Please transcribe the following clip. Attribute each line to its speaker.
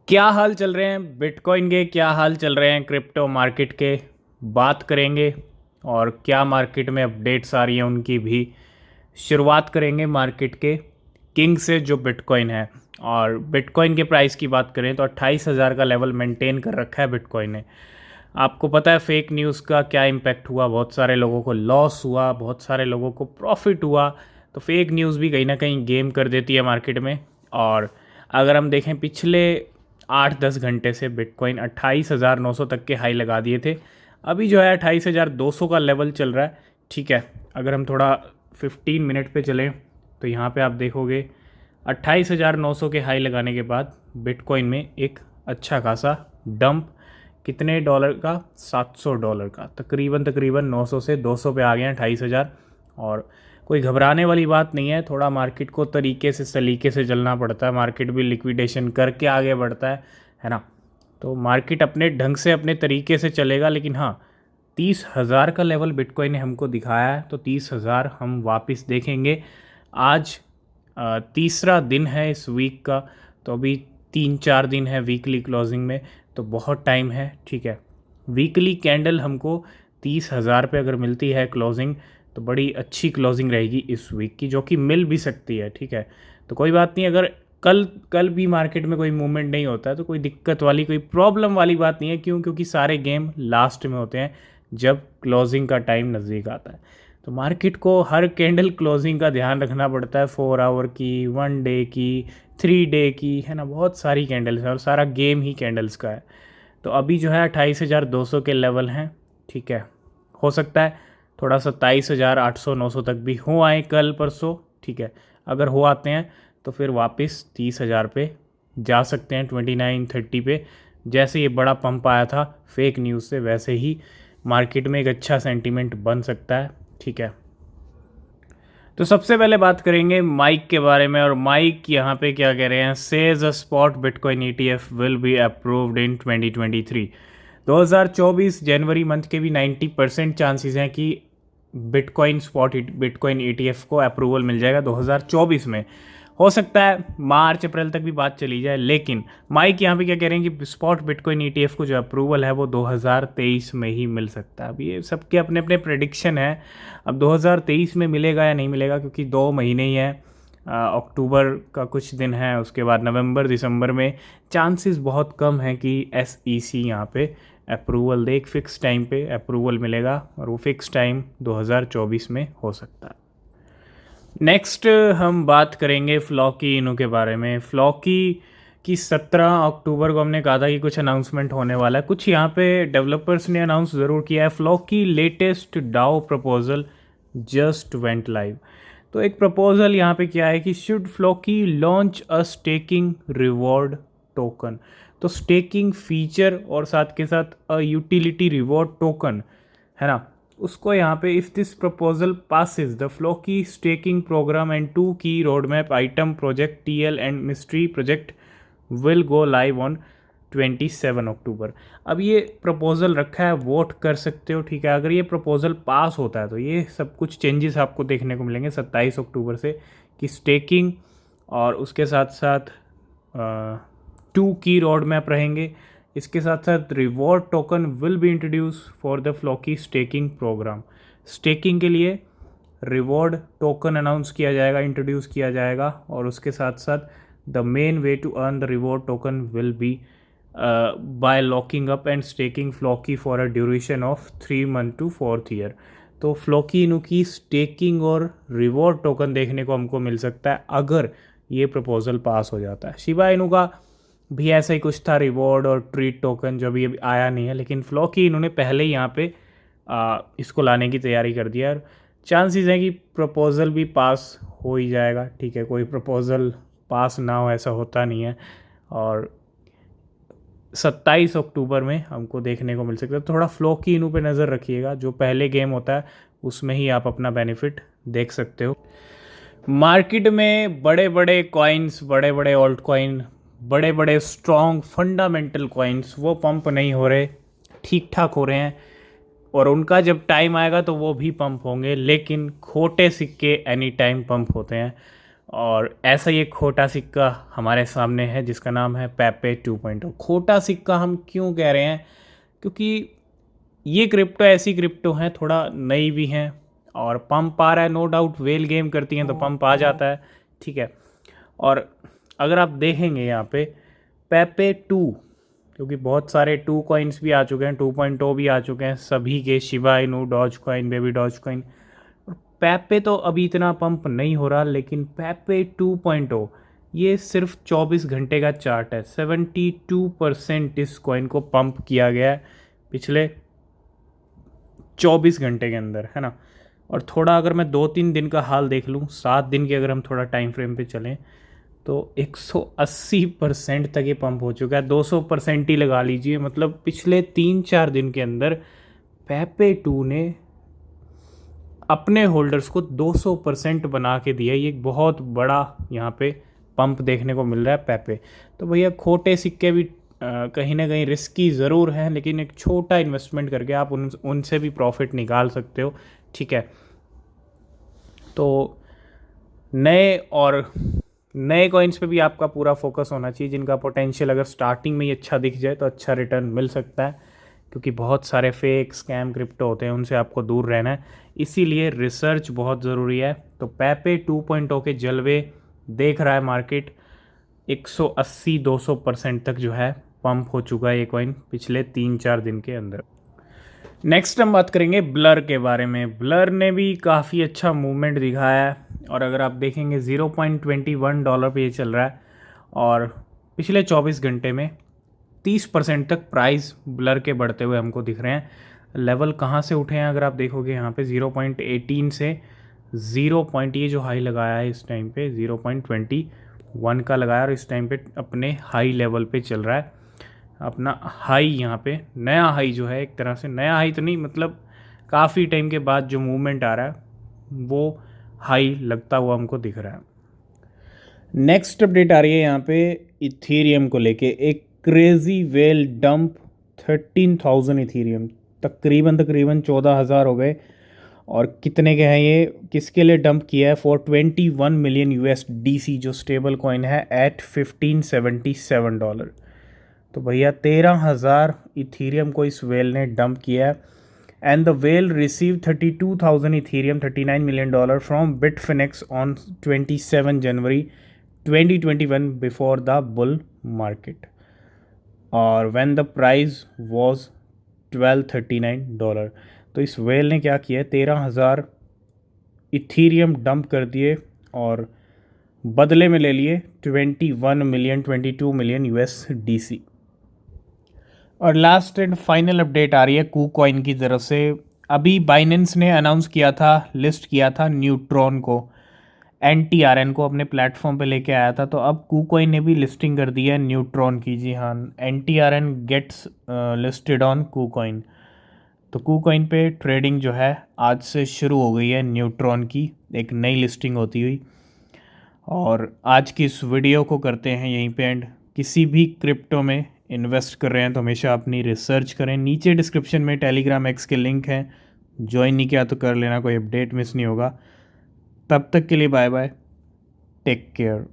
Speaker 1: क्या हाल चल रहे हैं बिटकॉइन के, क्या हाल चल रहे हैं क्रिप्टो मार्केट के। बात करेंगे और क्या मार्केट में अपडेट्स आ रही हैं उनकी भी। शुरुआत करेंगे मार्केट के किंग से जो बिटकॉइन है। और बिटकॉइन के प्राइस की बात करें तो 28,000 का लेवल मेंटेन कर रखा है बिटकॉइन ने। आपको पता है फेक न्यूज़ का क्या इम्पैक्ट हुआ, बहुत सारे लोगों को लॉस हुआ, बहुत सारे लोगों को प्रॉफिट हुआ। तो फेक न्यूज़ भी कहीं ना कहीं गेम कर देती है मार्केट में। और अगर हम देखें पिछले 8-10 घंटे से बिटकॉइन 28,900 तक के हाई लगा दिए थे। अभी जो है 28,200 का लेवल चल रहा है। ठीक है, अगर हम थोड़ा 15 मिनट पे चलें तो यहाँ पे आप देखोगे 28,900 के हाई लगाने के बाद बिटकॉइन में एक अच्छा खासा डंप। कितने डॉलर का? $700 का, तकरीबन तकरीबन 900 से 200 पे आ गए हैं 28,000। और कोई घबराने वाली बात नहीं है, थोड़ा मार्केट को तरीके से सलीके से चलना पड़ता है। मार्केट भी लिक्विडेशन करके आगे बढ़ता है ना। तो मार्केट अपने ढंग से अपने तरीके से चलेगा, लेकिन हाँ 30,000 का लेवल बिटकॉइन ने हमको दिखाया है, तो 30,000 हम वापस देखेंगे। आज तीसरा दिन है इस वीक का, तो अभी 3-4 दिन है वीकली क्लोजिंग में, तो बहुत टाइम है। ठीक है, वीकली कैंडल हमको 30,000 पे अगर मिलती है क्लोजिंग तो बड़ी अच्छी क्लोजिंग रहेगी इस वीक की, जो कि मिल भी सकती है। ठीक है, तो कोई बात नहीं, अगर कल कल भी मार्केट में कोई मूवमेंट नहीं होता है तो कोई दिक्कत वाली कोई प्रॉब्लम वाली बात नहीं है। क्यों? क्योंकि सारे गेम लास्ट में होते हैं जब क्लोजिंग का टाइम नज़दीक आता है। तो मार्केट को हर कैंडल क्लोजिंग का ध्यान रखना पड़ता है, 4 आवर की, 1 डे की, 3 डे की, है ना। बहुत सारी कैंडल्स हैं और सारा गेम ही कैंडल्स का है। तो अभी जो है 28,200 के लेवल हैं। ठीक है, हो सकता है थोड़ा 27,800-900 तक भी हो आए कल परसों। ठीक है, अगर हो आते हैं तो फिर वापस 30,000 पे जा सकते हैं, 29-30 पे। जैसे ये बड़ा पंप आया था फेक न्यूज़ से, वैसे ही मार्केट में एक अच्छा सेंटीमेंट बन सकता है। ठीक है, तो सबसे पहले बात करेंगे माइक के बारे में। और माइक यहाँ पे क्या कह रहे हैं, says a spot bitcoin ETF will be approved in 2023। 2024 January month के भी 90% चांसेस हैं कि बिटकॉइन ईटीएफ को अप्रूवल मिल जाएगा 2024 में। हो सकता है मार्च अप्रैल तक भी बात चली जाए, लेकिन माइक यहाँ पे क्या कह रहे हैं कि स्पॉट बिटकॉइन ईटीएफ को जो अप्रूवल है वो 2023 में ही मिल सकता है। अब ये सबके अपने अपने प्रेडिक्शन है। अब 2023 में मिलेगा या नहीं मिलेगा, क्योंकि 2 महीने ही है। अक्टूबर का कुछ दिन है, उसके बाद नवंबर दिसंबर में चांसेस बहुत कम है कि एसईसी यहाँ पे अप्रूवल दे। एक फ़िक्स टाइम पे अप्रूवल मिलेगा और वो फ़िक्स टाइम 2024 में हो सकता है। नेक्स्ट हम बात करेंगे फ्लॉकी इनू के बारे में। फ्लॉकी की 17 अक्टूबर को हमने कहा था कि कुछ अनाउंसमेंट होने वाला है। कुछ यहाँ पे डेवलपर्स ने अनाउंस ज़रूर किया है। Floki latest DAO proposal just went live. तो एक प्रपोजल यहाँ पे क्या है कि should Floki launch a staking reward token. तो स्टेकिंग फीचर और साथ के साथ अ यूटिलिटी रिवॉर्ड टोकन, है ना, उसको यहाँ पे if this proposal passes the Floki staking programme and 2 की road map item project TL and mystery project will go live on 27 October. अब ये प्रपोजल रखा है, वोट कर सकते हो। ठीक है, अगर ये प्रपोजल पास होता है तो ये सब कुछ चेंजेस आपको देखने को मिलेंगे 27 अक्टूबर से, कि स्टेकिंग और उसके साथ साथ 2 की रोड मैप रहेंगे। इसके साथ साथ reward token will be introduce for the Floki staking programme. Staking के लिए रिवॉर्ड टोकन अनाउंस किया जाएगा, इंट्रोड्यूस किया जाएगा। और उसके साथ साथ the main way to earn the reward token will be by locking up and staking Floki for a duration of 3 month to 4th year. तो फ्लॉकी इनू की स्टेकिंग और रिवॉर्ड टोकन देखने को हमको मिल सकता है अगर ये प्रपोजल पास हो जाता है। शिबा इनू का भी ऐसा ही कुछ था, रिवॉर्ड और ट्रीट टोकन, जो अभी आया नहीं है, लेकिन फ्लॉकी इन्होंने पहले ही यहाँ पे इसको लाने की तैयारी कर दिया। और चांसेस हैं कि प्रपोज़ल भी पास हो ही जाएगा। ठीक है, कोई प्रपोज़ल पास ना हो ऐसा होता नहीं है। और 27 अक्टूबर में हमको देखने को मिल सकता है। थोड़ा फ्लॉकी इनू पे नज़र रखिएगा, जो पहले गेम होता है उसमें ही आप अपना बेनिफिट देख सकते हो। मार्केट में बड़े बड़े कॉइन्स, बड़े बड़े ऑल्ट कॉइन, बड़े बड़े स्ट्रॉन्ग फंडामेंटल कॉइन्स वो पंप नहीं हो रहे, ठीक ठाक हो रहे हैं। और उनका जब टाइम आएगा तो वो भी पंप होंगे, लेकिन खोटे सिक्के एनी टाइम पंप होते हैं। और ऐसा ही एक खोटा सिक्का हमारे सामने है जिसका नाम है पेपे 2.0। खोटा सिक्का हम क्यों कह रहे हैं? क्योंकि ये क्रिप्टो ऐसी क्रिप्टो हैं, थोड़ा नई भी हैं और पंप आ रहा है, नो डाउट वेल गेम करती हैं तो पंप आ जाता है, ठीक है। और अगर आप देखेंगे यहाँ पे पेपे 2, क्योंकि बहुत सारे 2 कॉइन्स भी आ चुके हैं, 2.0 भी आ चुके हैं सभी के, Shiba Inu, Dogecoin, baby Dogecoin. और पेपे तो अभी इतना पंप नहीं हो रहा, लेकिन पेपे 2.0 ये सिर्फ 24 घंटे का चार्ट है। 72% इस कॉइन को पंप किया गया है पिछले 24 घंटे के अंदर, है ना। और थोड़ा अगर मैं 2-3 दिन का हाल देख लूँ, 7 दिन की अगर हम थोड़ा टाइम फ्रेम पे चलें, तो 180% तक ये पंप हो चुका है। 200% ही लगा लीजिए, मतलब पिछले 3-4 दिन के अंदर पेपे 2 ने अपने होल्डर्स को 200% बना के दिया। ये एक बहुत बड़ा यहाँ पे पंप देखने को मिल रहा है पेपे। तो भैया खोटे सिक्के भी कहीं ना कहीं रिस्की ज़रूर हैं, लेकिन एक छोटा इन्वेस्टमेंट करके आप उनसे भी प्रॉफिट निकाल सकते हो, ठीक है। तो नए कॉइन्स पे भी आपका पूरा फोकस होना चाहिए, जिनका पोटेंशियल अगर स्टार्टिंग में ही अच्छा दिख जाए तो अच्छा रिटर्न मिल सकता है, क्योंकि बहुत सारे फेक स्कैम क्रिप्टो होते हैं, उनसे आपको दूर रहना है। इसीलिए रिसर्च बहुत ज़रूरी है। तो पेपे 2.0 के जलवे देख रहा है मार्केट। 180-200% तक जो है पंप हो चुका है ये कॉइन पिछले 3-4 दिन के अंदर। नेक्स्ट हम बात करेंगे ब्लर के बारे में। ब्लर ने भी काफ़ी अच्छा मूवमेंट दिखाया है, और अगर आप देखेंगे $0.21 पे ये चल रहा है, और पिछले 24 घंटे में 30% तक प्राइस ब्लर के बढ़ते हुए हमको दिख रहे हैं। लेवल कहाँ से उठे हैं अगर आप देखोगे यहाँ पे 0.18 से 0. ये जो हाई लगाया है इस टाइम पे 0.21 का लगाया, और इस टाइम पे अपने हाई लेवल पे चल रहा है। अपना हाई यहाँ पे नया हाई जो है, एक तरह से नया हाई तो नहीं, मतलब काफ़ी टाइम के बाद जो मूवमेंट आ रहा है वो हाई लगता हुआ हमको दिख रहा है। नेक्स्ट अपडेट आ रही है यहाँ पे इथेरियम को लेके। एक क्रेजी वेल डंप 13,000 इथेरियम, तकरीबन 14,000 हो गए। और कितने के हैं ये, किसके लिए डंप किया है? फॉर 21 मिलियन USDC, जो स्टेबल कॉइन है एट $1577। तो भैया 13,000 इथेरियम को इस वेल ने डंप किया है। And the well receive 32,000 Ethereum, $39 million from Bitfinex on 27 January 2021 before the bull market, और व्हेन द प्राइस वाज $1239। तो इस वेल ने क्या किया है, 13,000 इथेरियम डंप कर दिए और बदले में ले लिए 21 मिलियन 22 मिलियन USDC। और लास्ट एंड फाइनल अपडेट आ रही है कूकॉइन की तरफ से। अभी बाइनेंस ने अनाउंस किया था, लिस्ट किया था न्यूट्रॉन को, NTRN को अपने प्लेटफॉर्म पे लेके आया था। तो अब कूकॉइन ने भी लिस्टिंग कर दी है न्यूट्रॉन की। जी हाँ, NTRN gets listed on KuCoin. तो कूकॉइन पे ट्रेडिंग जो है आज से शुरू हो गई है न्यूट्रॉन की, एक नई लिस्टिंग होती हुई। और आज की इस वीडियो को करते हैं यहीं पे एंड। किसी भी क्रिप्टो में इन्वेस्ट कर रहे हैं तो हमेशा अपनी रिसर्च करें। नीचे डिस्क्रिप्शन में टेलीग्राम X के लिंक हैं, ज्वाइन नहीं किया तो कर लेना, कोई अपडेट मिस नहीं होगा। तब तक के लिए बाय बाय, टेक केयर।